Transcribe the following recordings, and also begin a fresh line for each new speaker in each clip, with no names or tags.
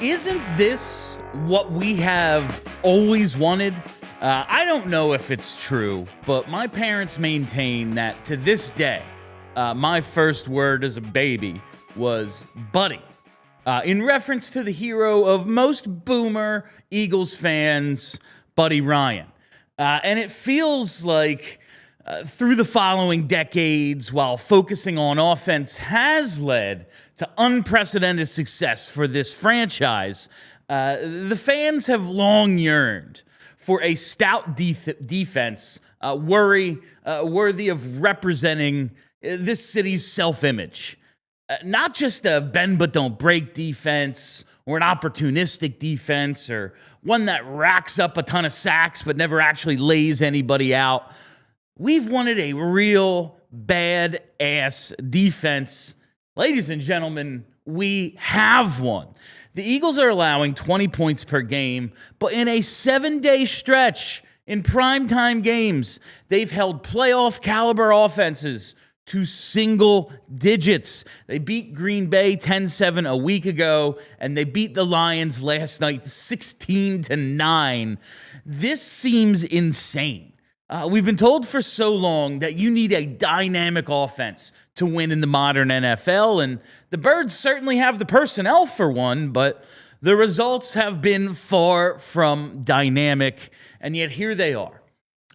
Isn't this what we have always wanted? I don't know if it's true, but my parents maintain that to this day, my first word as a baby was buddy, in reference to the hero of most boomer Eagles fans, Buddy Ryan. And it feels like through the following decades, while focusing on offense has led to unprecedented success for this franchise, the fans have long yearned for a stout defense worthy of representing this city's self-image. Not just a bend but don't break defense or an opportunistic defense or one that racks up a ton of sacks but never actually lays anybody out. We've wanted a real bad-ass defense. Ladies and gentlemen, we have one. The Eagles are allowing 20 points per game, but in a 7-day stretch in primetime games, they've held playoff-caliber offenses to single digits. They beat Green Bay 10-7 a week ago, and they beat the Lions last night 16-9. This seems insane. We've been told for so long that you need a dynamic offense to win in the modern NFL, and the Birds certainly have the personnel for one, but the results have been far from dynamic, and yet here they are,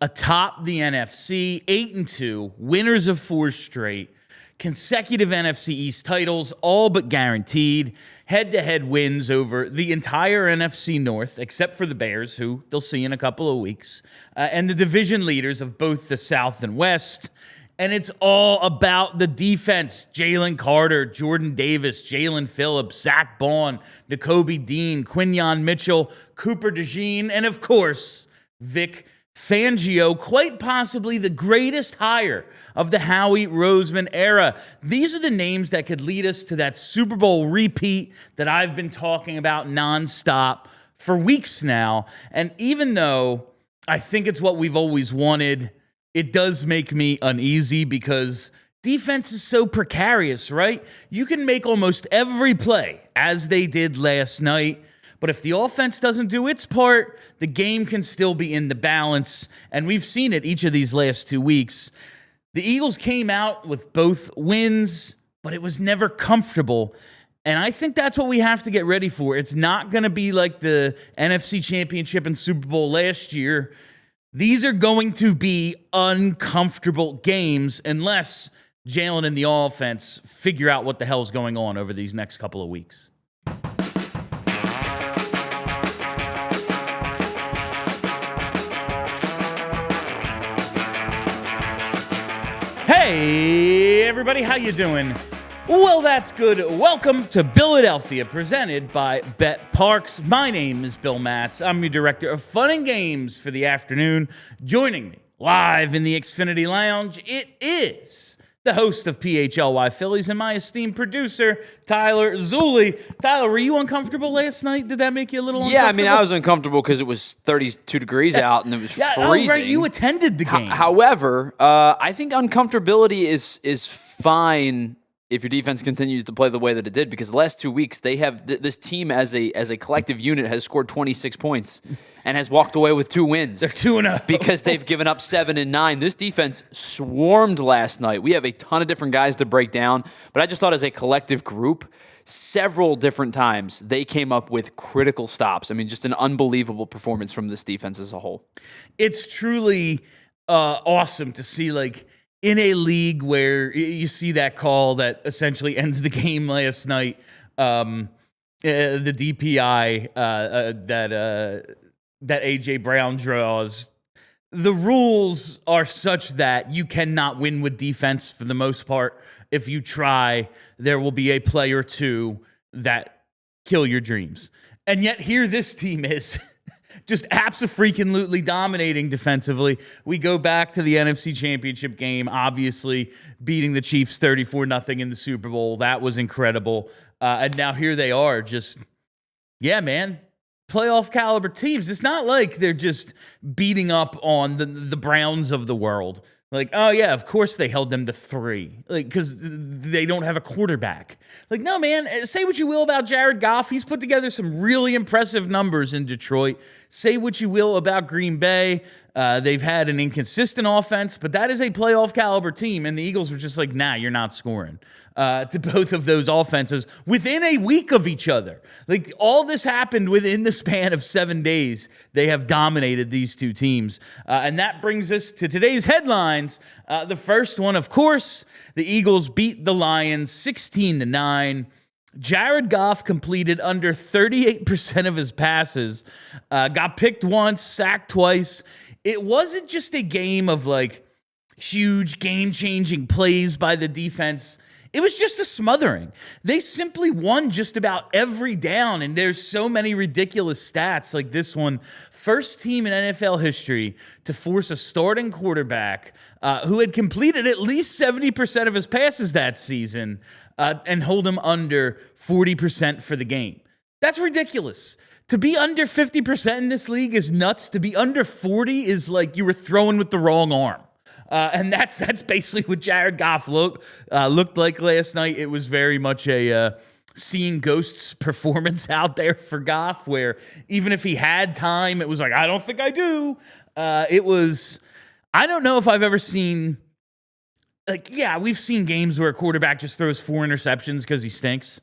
atop the NFC, 8-2, winners of 4 straight, consecutive NFC East titles, all but guaranteed, head-to-head wins over the entire NFC North, except for the Bears, who they'll see in a couple of weeks, and the division leaders of both the South and West. And it's all about the defense. Jalen Carter, Jordan Davis, Jaelan Phillips, Zach Bond, Nakobe Dean, Quinyon Mitchell, Cooper DeJean, and of course, Vic Fangio, quite possibly the greatest hire of the Howie Roseman era. These are the names that could lead us to that Super Bowl repeat that I've been talking about nonstop for weeks now. And even though I think it's what we've always wanted, it does make me uneasy because defense is so precarious, right? You can make almost every play, as they did last night, but if the offense doesn't do its part, the game can still be in the balance, and we've seen it each of these last 2 weeks. The Eagles came out with both wins, but it was never comfortable, and I think that's what we have to get ready for. It's not going to be like the NFC Championship and Super Bowl last year. These are going to be uncomfortable games unless Jalen and the offense figure out what the hell's going on over these next couple of weeks. Hey, everybody, how you doing? Well, that's good. Welcome to Philadelphia, presented by Bet Parks. My name is Bill Matz. I'm your director of fun and games for the afternoon. Joining me live in the Xfinity Lounge, it is the host of PHLY Phillies and my esteemed producer, Tyler Zulli. Tyler, were you uncomfortable last night? Did that make you a little uncomfortable?
Yeah, I mean, I was uncomfortable because it was 32 degrees out and it was freezing.
Oh, right, you attended the game.
However, I think uncomfortability is fine if your defense continues to play the way that it did, because the last 2 weeks they have this team as a collective unit has scored 26 points and has walked away with 2 wins.
They're 2-0
because they've given up 7 and 9. This defense swarmed last night. We have a ton of different guys to break down, but I just thought as a collective group, several different times they came up with critical stops. I mean, just an unbelievable performance from this defense as a whole. It's
truly awesome to see, like, in a league where you see that call that essentially ends the game last night, the DPI that A.J. Brown draws, the rules are such that you cannot win with defense for the most part. If you try, there will be a play or two that kill your dreams. And yet here this team is just abso-freaking-lutely dominating defensively. We go back to the NFC Championship game, obviously beating the Chiefs 34-0 in the Super Bowl. That was incredible. And now here they are just, yeah, man, playoff caliber teams. It's not like they're just beating up on the Browns of the world. Like, oh, yeah, of course they held them to 3. Like, because they don't have a quarterback. Like, no, man, say what you will about Jared Goff. He's put together some really impressive numbers in Detroit. Say what you will about Green Bay. They've had an inconsistent offense, but that is a playoff caliber team. And the Eagles were just like, nah, you're not scoring to both of those offenses within a week of each other. Like, all this happened within the span of 7 days. They have dominated these two teams. And that brings us to today's headlines. The first one, of course, the Eagles beat the Lions 16-9. Jared Goff completed under 38% of his passes, got picked once, sacked twice. It wasn't just a game of like huge game-changing plays by the defense. It was just a smothering. They simply won just about every down, and there's so many ridiculous stats like this one. First team in NFL history to force a starting quarterback who had completed at least 70% of his passes that season and hold him under 40% for the game. That's ridiculous. To be under 50% in this league is nuts. To be under 40 is like you were throwing with the wrong arm. And that's basically what Jared Goff looked like last night. It was very much a seeing ghosts performance out there for Goff, where even if he had time, it was like, I don't think I do. I don't know if I've ever seen, like, yeah, we've seen games where a quarterback just throws 4 interceptions because he stinks.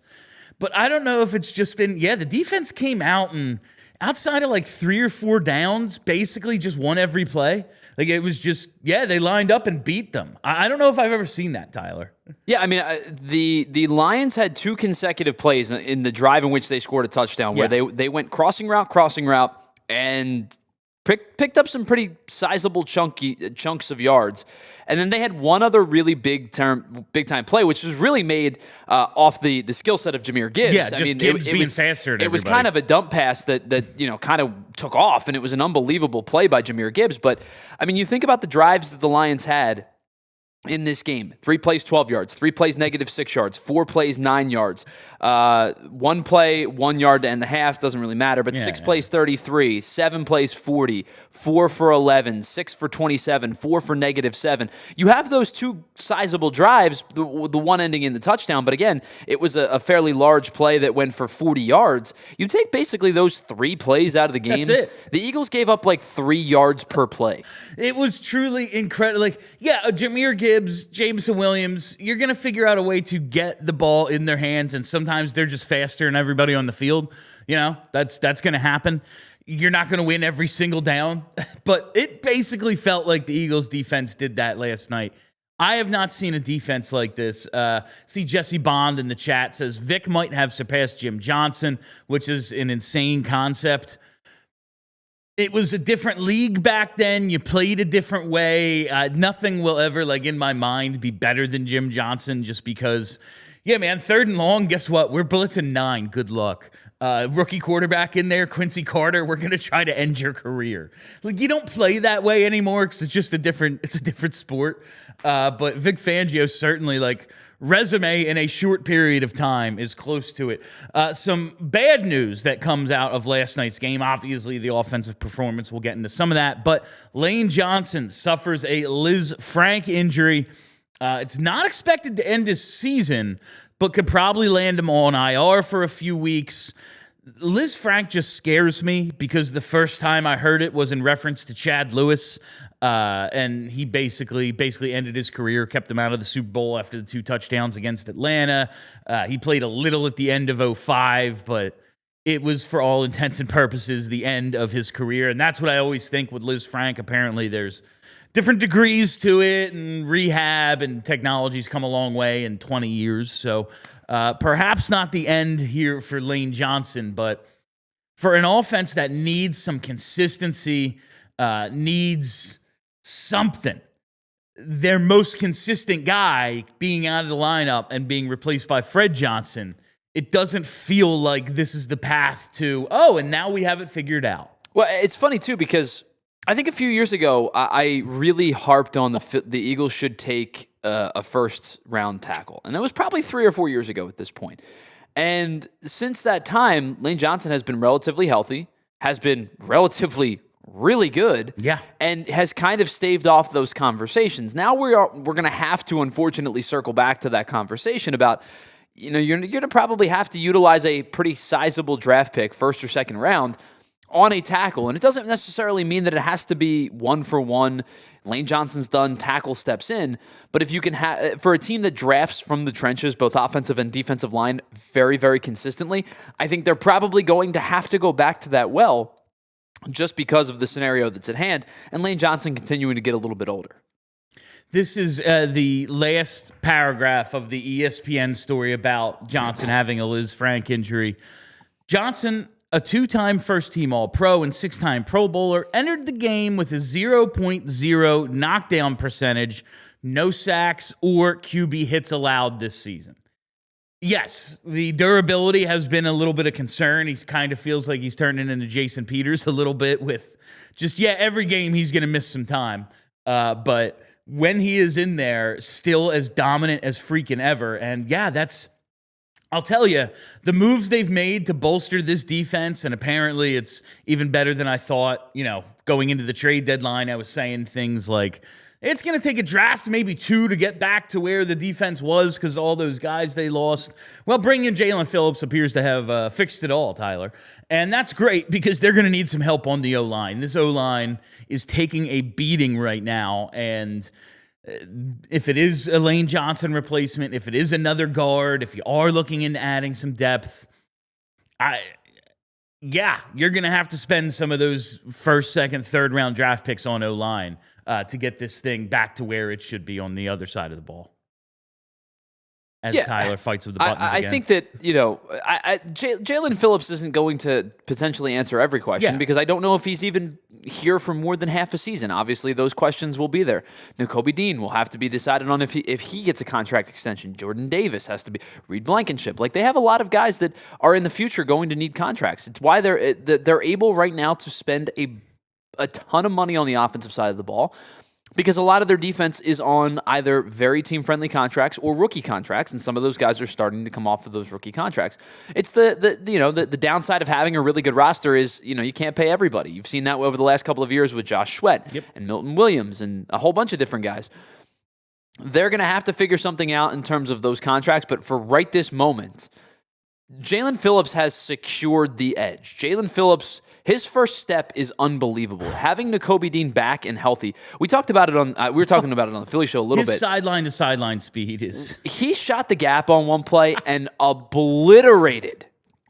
But I don't know if it's just been, the defense came out and outside of like 3 or 4 downs, basically just won every play. Like, it was just, they lined up and beat them. I don't know if I've ever seen that, Tyler.
Yeah, I mean, the Lions had 2 consecutive plays in the drive in which they scored a touchdown where they went crossing route, and picked up some pretty sizable chunks of yards. And then they had one other really big time play, which was really made off the skill set of Jahmyr Gibbs.
Yeah, just Gibbs being faster than everybody.
It was kind of a dump pass that kind of took off, and it was an unbelievable play by Jahmyr Gibbs. But, I mean, you think about the drives that the Lions had in this game. 3 plays, 12 yards. 3 plays, -6 yards. 4 plays, 9 yards. 1 play, 1 yard to end the half. Doesn't really matter. But 6 plays, 33. 7 plays, 40. 4 for 11. 6 for 27. 4 for -7. You have those 2 sizable drives, the one ending in the touchdown. But again, it was a fairly large play that went for 40 yards. You take basically those 3 plays out of the game.
That's it.
The Eagles gave up like 3 yards per play.
It was truly incredible. Like, Jahmyr Gibbs, Jameson Williams, you're going to figure out a way to get the ball in their hands, and sometimes they're just faster than everybody on the field. That's going to happen. You're not going to win every single down, but it basically felt like the Eagles defense did that last night. I have not seen a defense like this. See Jesse Bond in the chat says Vic might have surpassed Jim Johnson, which is an insane concept. It was a different league back then. You played a different way. Nothing will ever, like, in my mind, be better than Jim Johnson just because, man, 3rd and long, guess what? We're blitzing 9. Good luck. Rookie quarterback in there, Quincy Carter, we're going to try to end your career. Like, you don't play that way anymore because it's just a different sport. But Vic Fangio certainly, like, resume in a short period of time is close to it. Some bad news that comes out of last night's game. Obviously, the offensive performance, we'll get into some of that. But Lane Johnson suffers a Liz Frank injury. It's not expected to end his season, but could probably land him on IR for a few weeks. Liz Frank just scares me because the first time I heard it was in reference to Chad Lewis, and he basically ended his career, kept him out of the Super Bowl after the 2 touchdowns against Atlanta. He played a little at the end of 2005, but it was, for all intents and purposes, the end of his career, and that's what I always think with Liz Frank. Apparently, there's different degrees to it, and rehab and technology's come a long way in 20 years. So perhaps not the end here for Lane Johnson, but for an offense that needs some consistency, needs something. Their most consistent guy being out of the lineup and being replaced by Fred Johnson, it doesn't feel like this is the path to, and now we have it figured out.
Well, it's funny, too, because I think a few years ago, I really harped on the Eagles should take a first-round tackle. And that was probably 3 or 4 years ago at this point. And since that time, Lane Johnson has been relatively healthy, has been relatively really good, and has kind of staved off those conversations. Now we're going to have to, unfortunately, circle back to that conversation about, you're going to probably have to utilize a pretty sizable draft pick, first or second round, on a tackle. And it doesn't necessarily mean that it has to be 1-for-1. Lane Johnson's done, tackle steps in. But if you can have, for a team that drafts from the trenches, both offensive and defensive line, very, very consistently, I think they're probably going to have to go back to that well, just because of the scenario that's at hand, and Lane Johnson continuing to get a little bit older.
This is the last paragraph of the ESPN story about Johnson having a Liz Frank injury. Johnson, a 2-time first-team All-Pro and 6-time Pro Bowler, entered the game with a 0.0 knockdown percentage, no sacks or QB hits allowed this season. Yes, the durability has been a little bit of concern. He kind of feels like he's turning into Jason Peters a little bit with just, every game he's going to miss some time. But when he is in there, still as dominant as freaking ever. And I'll tell you, the moves they've made to bolster this defense, and apparently it's even better than I thought, going into the trade deadline, I was saying things like, it's going to take a draft, maybe 2, to get back to where the defense was because all those guys they lost. Well, bringing in Jaelan Phillips appears to have fixed it all, Tyler. And that's great because they're going to need some help on the O-line. This O-line is taking a beating right now. And if it is a Lane Johnson replacement, if it is another guard, if you are looking into adding some depth, you're going to have to spend some of those first, second, third round draft picks on O-line to get this thing back to where it should be on the other side of the ball. As Tyler fights with the buttons again.
I think that, Jaelan Phillips isn't going to potentially answer every question because I don't know if he's even here for more than half a season. Obviously, those questions will be there. Nakobe Dean will have to be decided on if he gets a contract extension. Jordan Davis has to be. Reed Blankenship. They have a lot of guys that are in the future going to need contracts. It's why they're able right now to spend a ton of money on the offensive side of the ball, because a lot of their defense is on either very team-friendly contracts or rookie contracts, and some of those guys are starting to come off of those rookie contracts. It's the downside of having a really good roster is, you can't pay everybody. You've seen that over the last couple of years with Josh Sweat and Milton Williams and a whole bunch of different guys. They're going to have to figure something out in terms of those contracts, but for right this moment, Jaelan Phillips has secured the edge. Jaelan Phillips, his first step is unbelievable. Having Nakobe Dean back and healthy. We talked about it on. We were talking about it on the Philly show a little bit.
His sideline to sideline speed is.
He shot the gap on one play and obliterated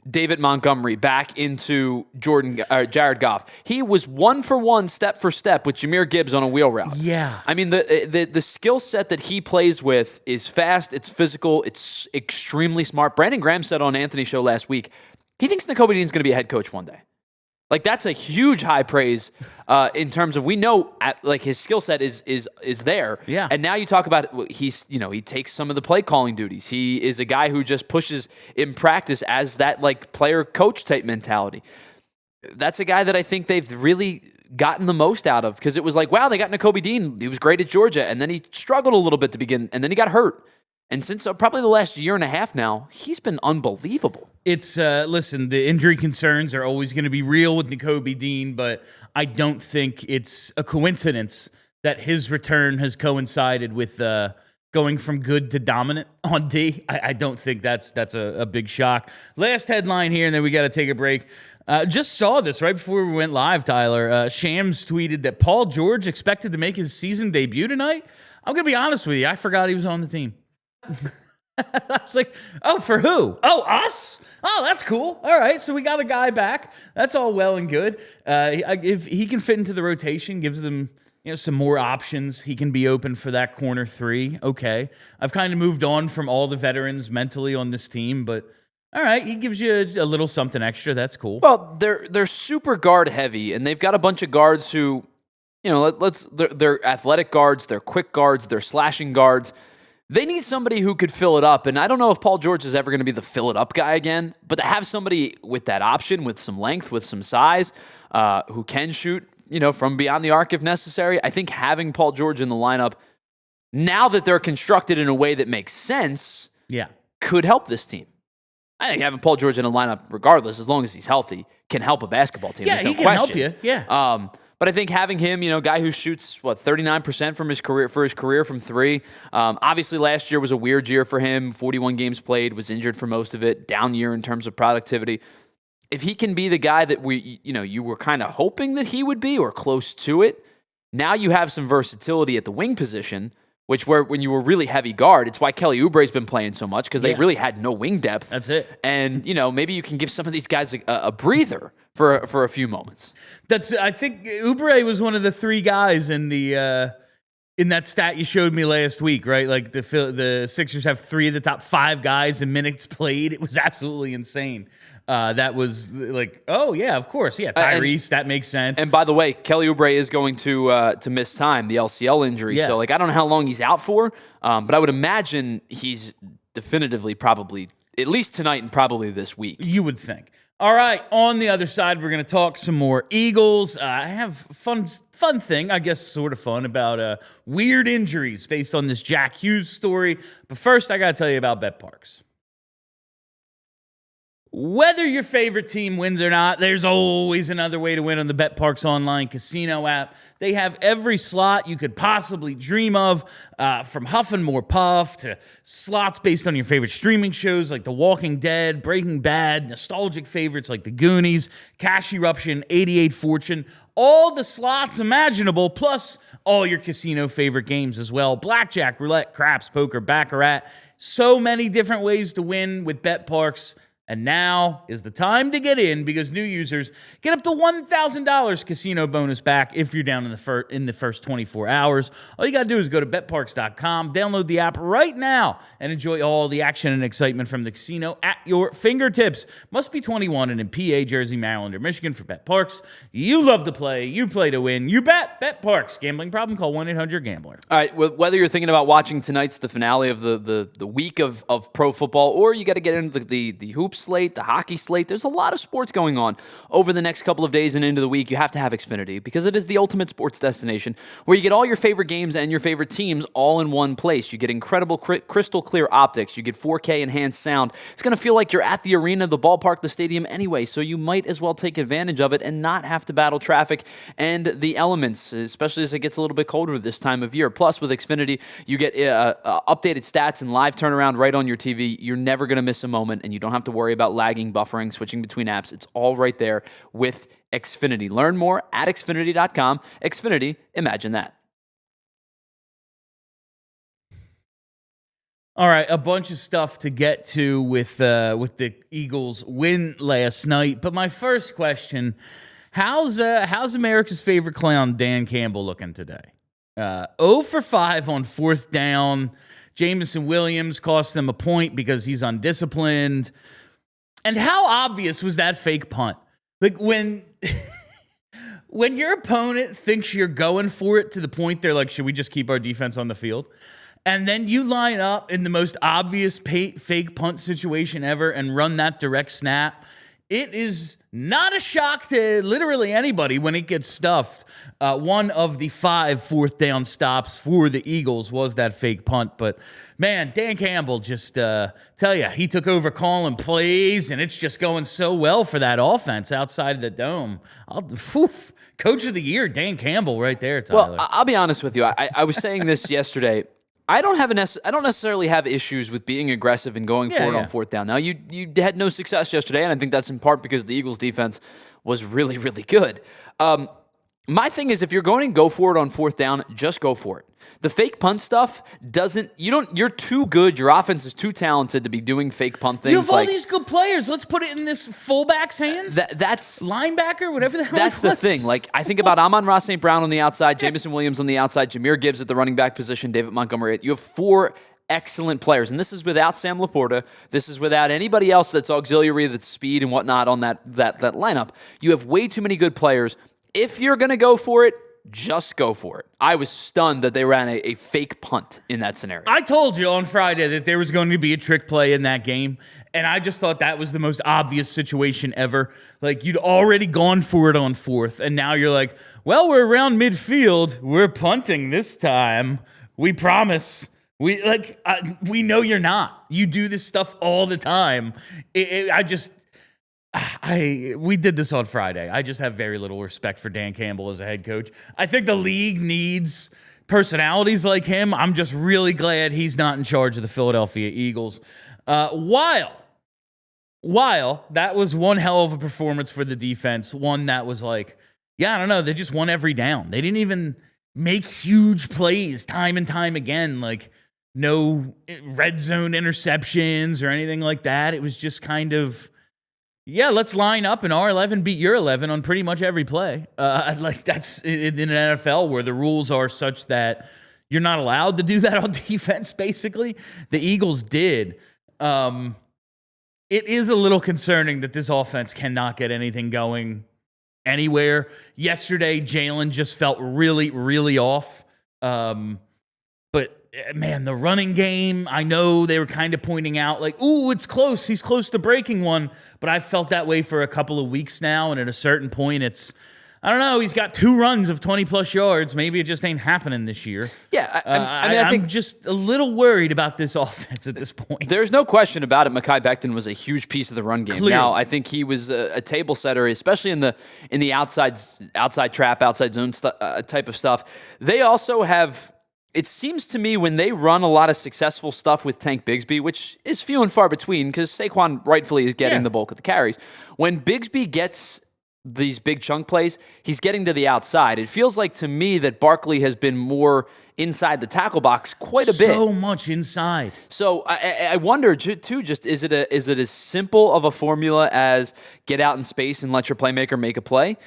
David Montgomery back into Jared Goff. He was 1-for-1, step for step with Jahmyr Gibbs on a wheel route.
Yeah.
I mean, the skill set that he plays with is fast, it's physical, it's extremely smart. Brandon Graham said on Anthony's show last week, he thinks Nakobe Dean's going to be a head coach one day. That's a huge high praise in terms of, we know his skill set is there.
Yeah.
And now you talk about he takes some of the play calling duties. He is a guy who just pushes in practice as that player coach type mentality. That's a guy that I think they've really gotten the most out of, because it was wow, they got Nakobe Dean. He was great at Georgia, and then he struggled a little bit to begin, and then he got hurt. And since probably the last year and a half now, he's been unbelievable.
It's, listen, the injury concerns are always going to be real with Nakobe Dean, but I don't think it's a coincidence that his return has coincided with going from good to dominant on D. I don't think that's a big shock. Last headline here, and then we got to take a break. Just saw this right before we went live, Tyler. Shams tweeted that Paul George expected to make his season debut tonight. I'm going to be honest with you. I forgot he was on the team. I was like, oh, for who? Oh, us? Oh, that's cool. All right, so we got a guy back. That's all well and good. If he can fit into the rotation, gives them some more options. He can be open for that corner 3. Okay. I've kind of moved on from all the veterans mentally on this team, but all right, he gives you a little something extra. That's cool.
Well, they're super guard heavy, and they've got a bunch of guards who they're athletic guards, they're quick guards, they're slashing guards. They need somebody who could fill it up. And I don't know if Paul George is ever going to be the fill it up guy again, but to have somebody with that option, with some length, with some size, who can shoot, from beyond the arc if necessary, I think having Paul George in the lineup, now that they're constructed in a way that makes sense, could help this team. I think having Paul George in a lineup, regardless, as long as he's healthy, can help a basketball team.
Yeah,
There's no
he can
question.
help you. Yeah.
But I think having him, guy who shoots 39% from his career from three. Obviously, last year was a weird year for him. 41 games played, was injured for most of it. Down year in terms of productivity. If he can be the guy that you were kind of hoping that he would be, or close to it, now you have some versatility at the wing position. When you were really heavy guard, it's why Kelly Oubre's been playing so much, because they really had no wing depth.
That's it.
And, maybe you can give some of these guys a breather for a few moments.
I think Oubre was one of the three guys in that stat you showed me last week, right? Like the Sixers have three of the top five guys in minutes played. It was absolutely insane. That was like, oh yeah, of course, yeah, Tyrese. That makes sense.
And by the way, Kelly Oubre is going to miss time, the LCL injury.
Yeah.
So I don't know how long he's out for, but I would imagine he's definitively probably at least tonight and probably this week.
You would think. All right, on the other side, we're going to talk some more Eagles. I have fun thing, I guess, sort of fun, about weird injuries based on this Jack Hughes story. But first, I got to tell you about BetParks. Whether your favorite team wins or not, there's always another way to win on the BetParks online casino app. They have every slot you could possibly dream of, from Huff and More Puff to slots based on your favorite streaming shows like The Walking Dead, Breaking Bad, nostalgic favorites like The Goonies, Cash Eruption, 88 Fortune, all the slots imaginable, plus all your casino favorite games as well. Blackjack, roulette, craps, poker, baccarat. So many different ways to win with BetParks. And now is the time to get in, because new users get up to $1,000 casino bonus back if you're down in the first 24 hours. All you got to do is go to betparks.com, download the app right now, and enjoy all the action and excitement from the casino at your fingertips. Must be 21 and in PA, Jersey, Maryland, or Michigan for BetParks. You love to play. You play to win. You bet. BetParks. Gambling problem? Call 1-800-GAMBLER.
All right, whether you're thinking about watching tonight's the finale of the week of pro football, or you got to get into the hoops slate, the hockey slate. There's a lot of sports going on over the next couple of days and into the week. You have to have Xfinity, because it is the ultimate sports destination where you get all your favorite games and your favorite teams all in one place. You get incredible crystal clear optics. You get 4K enhanced sound. It's going to feel like you're at the arena, the ballpark, the stadium anyway, so you might as well take advantage of it and not have to battle traffic and the elements, especially as it gets a little bit colder this time of year. Plus, with Xfinity, you get updated stats and live turnaround right on your TV. You're never going to miss a moment, and you don't have to worry about lagging, buffering, switching between apps. It's all right there with Xfinity. Learn more at Xfinity.com. Xfinity, imagine that.
All right, a bunch of stuff to get to with the Eagles' win last night. But my first question: How's America's favorite clown Dan Campbell looking today? 0 for 5 on fourth down. Jamison Williams cost them a point because he's undisciplined. And how obvious was that fake punt? Like, when your opponent thinks you're going for it to the point they're like, should we just keep our defense on the field? And then you line up in the most obvious fake punt situation ever and run that direct snap. It is not a shock to literally anybody when it gets stuffed. One of the 5 fourth down stops for the Eagles was that fake punt. But, man, Dan Campbell just, tell you, he took over calling plays, and it's just going so well for that offense outside of the dome. Coach of the year, Dan Campbell right there, Tyler.
Well, I'll be honest with you. I was saying this yesterday. I don't necessarily have issues with being aggressive and going for it on fourth down. Now, you had no success yesterday, and I think that's in part because the Eagles' defense was really, really good. My thing is, if you're going to go for it on fourth down, just go for it. The fake punt stuff you're too good. Your offense is too talented to be doing fake punt things.
You have all these good players. Let's put it in this fullback's hands.
That's
linebacker, whatever the hell.
That's the thing. Like, I think about Amon-Ra St. Brown on the outside, Jamison Williams on the outside, Jahmyr Gibbs at the running back position, David Montgomery. You have 4 excellent players, and this is without Sam Laporta. This is without anybody else that's auxiliary, that's speed and whatnot on that lineup. You have way too many good players. If you're going to go for it, just go for it. I was stunned that they ran a fake punt in that scenario.
I told you on Friday that there was going to be a trick play in that game, and I just thought that was the most obvious situation ever. Like, you'd already gone for it on fourth, and now you're like, well, we're around midfield. We're punting this time. We promise. We know you're not. You do this stuff all the time. We did this on Friday. I just have very little respect for Dan Campbell as a head coach. I think the league needs personalities like him. I'm just really glad he's not in charge of the Philadelphia Eagles. While that was one hell of a performance for the defense, one that was like, yeah, I don't know, they just won every down. They didn't even make huge plays time and time again, like no red zone interceptions or anything like that. It was just kind of, yeah, let's line up and our 11 beat your 11 on pretty much every play. Like that's in an NFL where the rules are such that you're not allowed to do that on defense, basically. The Eagles did. It is a little concerning that this offense cannot get anything going anywhere. Yesterday, Jalen just felt really, really off. But man, the running game, I know they were kind of pointing out like, ooh, it's close. He's close to breaking one. But I've felt that way for a couple of weeks now. And at a certain point, it's, I don't know, he's got 2 runs of 20-plus yards. Maybe it just ain't happening this year.
Yeah, I think
I'm just a little worried about this offense at this point.
There's no question about it. Mekhi Becton was a huge piece of the run game.
Clearly.
Now, I think he was a table setter, especially in the outside trap, outside zone type of stuff. They also have... It seems to me when they run a lot of successful stuff with Tank Bigsby, which is few and far between because Saquon rightfully is getting the bulk of the carries. When Bigsby gets these big chunk plays, he's getting to the outside. It feels like to me that Barkley has been more inside the tackle box quite a bit.
So much inside.
So I wonder too, just is it as simple of a formula as get out in space and let your playmaker make a play?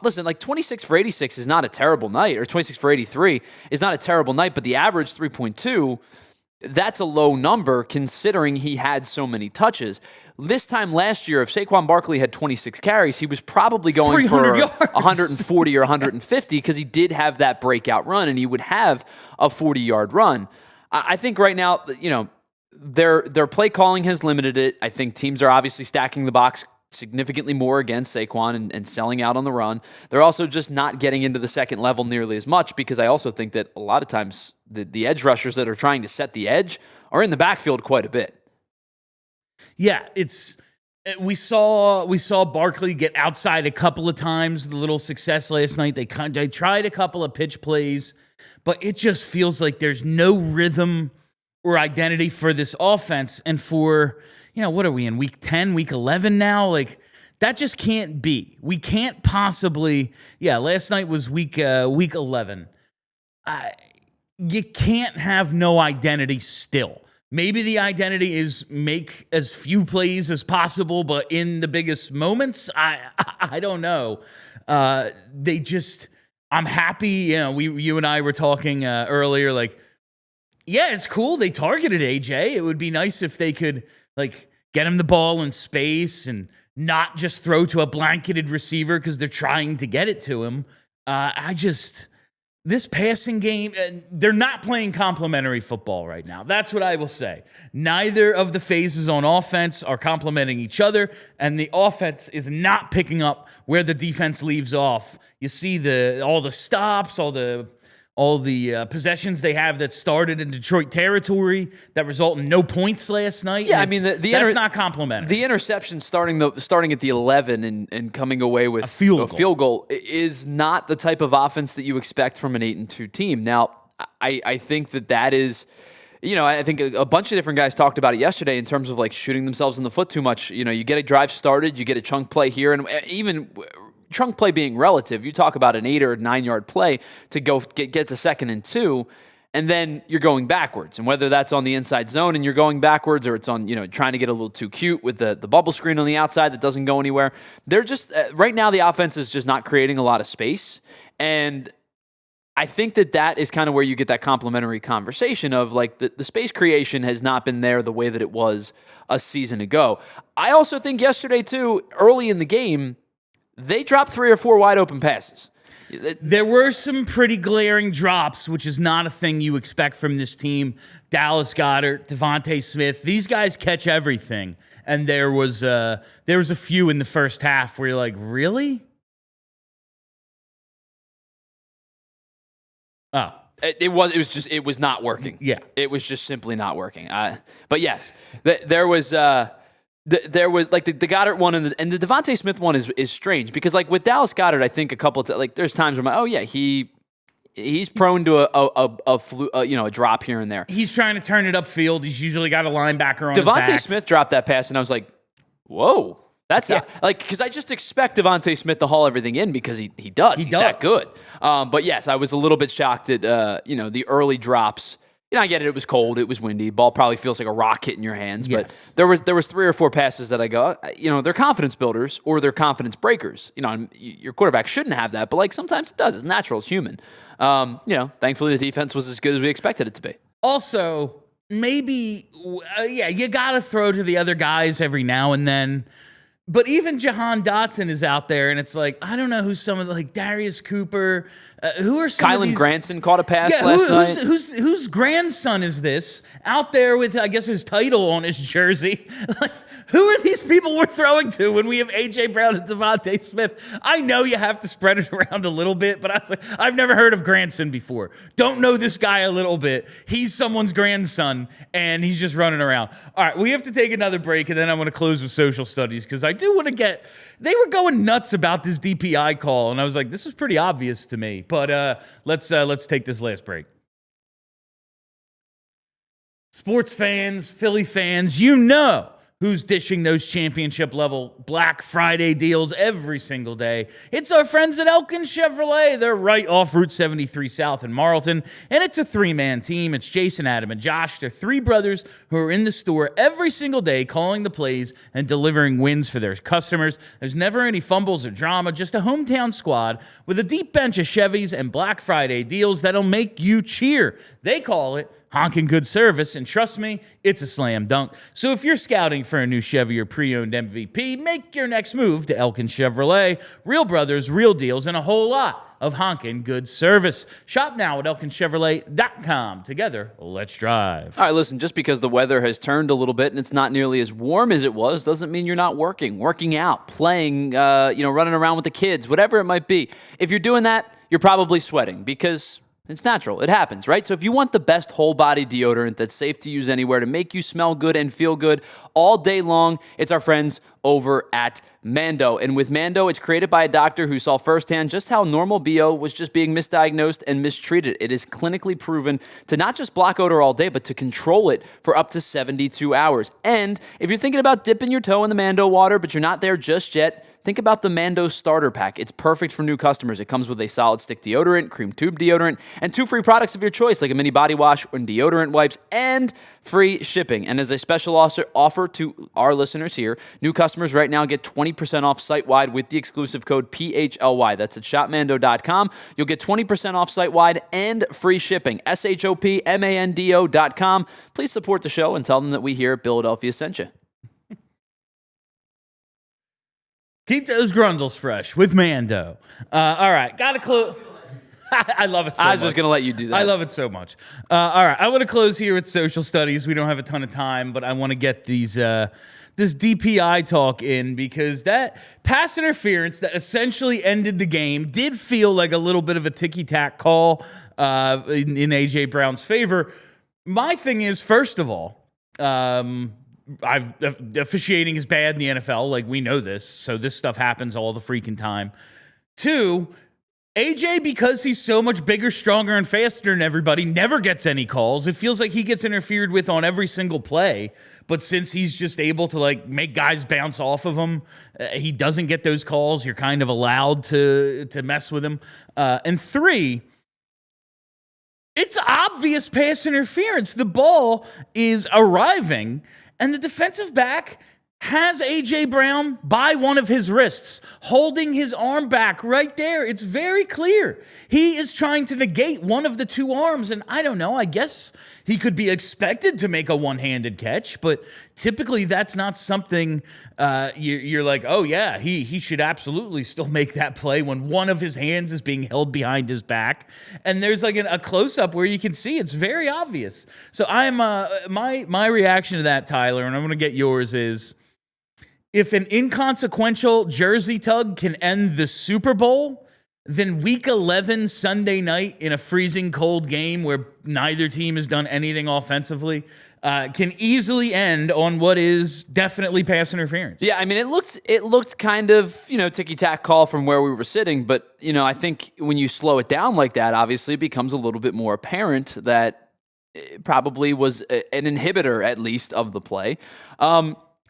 Listen, like 26 for 86 is not a terrible night, or 26 for 83 is not a terrible night, but the average 3.2, that's a low number considering he had so many touches. This time last year, if Saquon Barkley had 26 carries, he was probably going for 140 or 150 because he did have that breakout run, and he would have a 40-yard run. I think right now, you know, their play calling has limited it. I think teams are obviously stacking the box significantly more against Saquon and selling out on the run. They're also just not getting into the second level nearly as much because I also think that a lot of times the edge rushers that are trying to set the edge are in the backfield quite a bit.
Yeah, we saw Barkley get outside a couple of times with a little success last night. They tried a couple of pitch plays, but it just feels like there's no rhythm or identity for this offense. And for, you know, what are we in, week 10, week 11 now? Like, that just can't be. We can't possibly, last night was week 11. You can't have no identity still. Maybe the identity is make as few plays as possible, but in the biggest moments, I don't know. I'm happy. You know, you and I were talking earlier. Like, yeah, it's cool. They targeted AJ. It would be nice if they could like get him the ball in space and not just throw to a blanketed receiver because they're trying to get it to him. This passing game, they're not playing complementary football right now. That's what I will say. Neither of the phases on offense are complementing each other, and the offense is not picking up where the defense leaves off. You see all the stops, all the possessions they have that started in Detroit territory that result in no points last night.
Yeah, I mean,
that's not complimentary.
The interception starting at the 11 and coming away with a field goal is not the type of offense that you expect from an 8-2 team. Now, I think that is, you know, I think a bunch of different guys talked about it yesterday in terms of like shooting themselves in the foot too much. You know, you get a drive started, you get a chunk play here, and even chunk play being relative, you talk about an 8 or 9 yard play to go get to 2nd and 2, and then you're going backwards. And whether that's on the inside zone and you're going backwards, or it's on, you know, trying to get a little too cute with the bubble screen on the outside that doesn't go anywhere. They're just right now the offense is just not creating a lot of space, and I think that is kind of where you get that complimentary conversation of like the space creation has not been there the way that it was a season ago. I also think yesterday too, early in the game, they dropped 3 or 4 wide open passes.
There were some pretty glaring drops, which is not a thing you expect from this team. Dallas Goedert, Devontae Smith, these guys catch everything. And there was a few in the first half where you're like, really? Oh.
It was not working.
Yeah.
It was just simply not working. But yes, there was like the Goddard one and the Devontae Smith one is strange because like with Dallas Goedert, I think a couple of like there's times where I'm like, oh yeah, he's prone to a drop here and there.
He's trying to turn it upfield. He's usually got a linebacker on his
Devontae
back.
Smith dropped that pass and I was like, whoa. That's because I just expect Devontae Smith to haul everything in because he does. He's that good. But yes, I was a little bit shocked at the early drops. I get it. It was cold. It was windy. Ball probably feels like a rock hitting your hands.
Yes.
But there was 3 or 4 passes that I go, they're confidence builders or they're confidence breakers. Your quarterback shouldn't have that, but like sometimes it does. It's natural. It's human. Thankfully the defense was as good as we expected it to be.
Also, maybe you got to throw to the other guys every now and then. But even Jahan Dotson is out there, and it's like, I don't know who's some of the, like, Darius Cooper. Who are some of
Kylan
these?
Granson caught a pass last night.
Whose grandson is this out there with, I guess, his title on his jersey? Like, who are these people we're throwing to when we have A.J. Brown and Devontae Smith? I know you have to spread it around a little bit, but I was like, I've never heard of Granson before. Don't know this guy a little bit. He's someone's grandson, and he's just running around. All right, we have to take another break, and then I'm going to close with social studies because I do want to get – they were going nuts about this DPI call, and I was like, this is pretty obvious to me. But let's take this last break. Sports fans, Philly fans, you know who's dishing those championship-level Black Friday deals every single day. It's our friends at Elkin Chevrolet. They're right off Route 73 South in Marlton, and it's a 3-man team. It's Jason, Adam, and Josh. They're 3 brothers who are in the store every single day calling the plays and delivering wins for their customers. There's never any fumbles or drama, just a hometown squad with a deep bench of Chevys and Black Friday deals that'll make you cheer. They call it honking good service, and trust me, it's a slam dunk. So if you're scouting for a new Chevy or pre-owned MVP, make your next move to Elkin Chevrolet. Real brothers, real deals, and a whole lot of honking good service. Shop now at elkinchevrolet.com. Together, let's drive.
All right, listen, just because the weather has turned a little bit and it's not nearly as warm as it was doesn't mean you're not working out, playing, running around with the kids, whatever it might be. If you're doing that, you're probably sweating because it's natural. It happens, right? So if you want the best whole-body deodorant that's safe to use anywhere to make you smell good and feel good all day long, it's our friends over at Mando. And with Mando, it's created by a doctor who saw firsthand just how normal BO was just being misdiagnosed and mistreated. It is clinically proven to not just block odor all day, but to control it for up to 72 hours. And if you're thinking about dipping your toe in the Mando water, but you're not there just yet, think about the Mando Starter Pack. It's perfect for new customers. It comes with a solid stick deodorant, cream tube deodorant, and 2 free products of your choice, like a mini body wash and deodorant wipes, and free shipping. And as a special offer to our listeners here, new customers right now get 20% off site-wide with the exclusive code PHLY. That's at shopmando.com. You'll get 20% off site-wide and free shipping. SHOPMANDO.com. Please support the show and tell them that we here at Philadelphia sent you.
Keep those grundles fresh with Mando. All right, got to close. I love it so much.
I was just going to let you do that.
I love it so much. All right, I want to close here with social studies. We don't have a ton of time, but I want to get this DPI talk in because that pass interference that essentially ended the game did feel like a little bit of a ticky-tack call in A.J. Brown's favor. My thing is, first of all, officiating is bad in the NFL. Like, we know this. So this stuff happens all the freaking time. 2, AJ, because he's so much bigger, stronger, and faster than everybody, never gets any calls. It feels like he gets interfered with on every single play. But since he's just able to, like, make guys bounce off of him, he doesn't get those calls. You're kind of allowed to mess with him. And 3, it's obvious pass interference. The ball is arriving, and the defensive back has A.J. Brown by one of his wrists, holding his arm back right there. It's very clear. He is trying to negate one of the 2 arms, and I don't know, I guess he could be expected to make a one-handed catch, but typically that's not something you're like, oh yeah, he should absolutely still make that play when one of his hands is being held behind his back. And there's like a close-up where you can see it's very obvious. So I'm my reaction to that, Tyler, and I'm going to get yours, is if an inconsequential jersey tug can end the Super Bowl, then Week 11 Sunday night in a freezing cold game where neither team has done anything offensively can easily end on what is definitely pass interference.
Yeah, I mean, it looked kind of, ticky-tack call from where we were sitting, but, I think when you slow it down like that, obviously it becomes a little bit more apparent that it probably was an inhibitor, at least, of the play.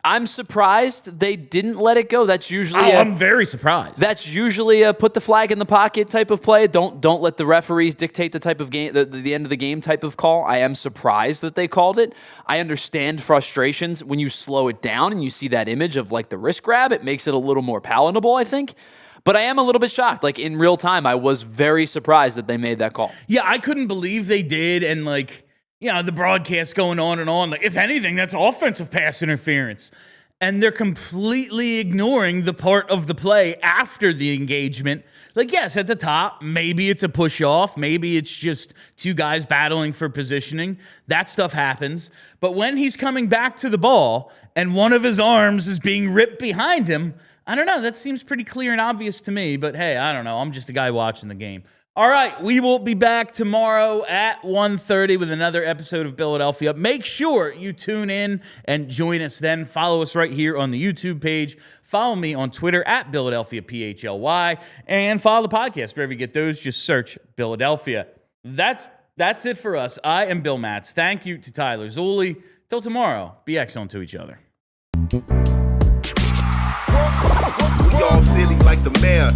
I'm surprised they didn't let it go. That's usually
I'm very surprised.
That's usually a put the flag in the pocket type of play. Don't let the referees dictate the type of game, the end of the game type of call. I am surprised that they called it. I understand frustrations when you slow it down and you see that image of like the wrist grab. It makes it a little more palatable, I think. But I am a little bit shocked. Like in real time, I was very surprised that they made that call.
Yeah, I couldn't believe they did, and like, the broadcast going on and on. Like, if anything, that's offensive pass interference. And they're completely ignoring the part of the play after the engagement. Like, yes, at the top, maybe it's a push off. Maybe it's just two guys battling for positioning. That stuff happens. But when he's coming back to the ball and one of his arms is being ripped behind him, I don't know. That seems pretty clear and obvious to me. But hey, I don't know. I'm just a guy watching the game. All right, we will be back tomorrow at 1:30 with another episode of Philadelphia. Make sure you tune in and join us then. Follow us right here on the YouTube page. Follow me on Twitter at Philadelphia PHLY, and follow the podcast wherever you get those. Just search Philadelphia. That's it for us. I am Bill Matz. Thank you to Tyler Zulli. Till tomorrow, be excellent to each other.
We all silly like the mayor.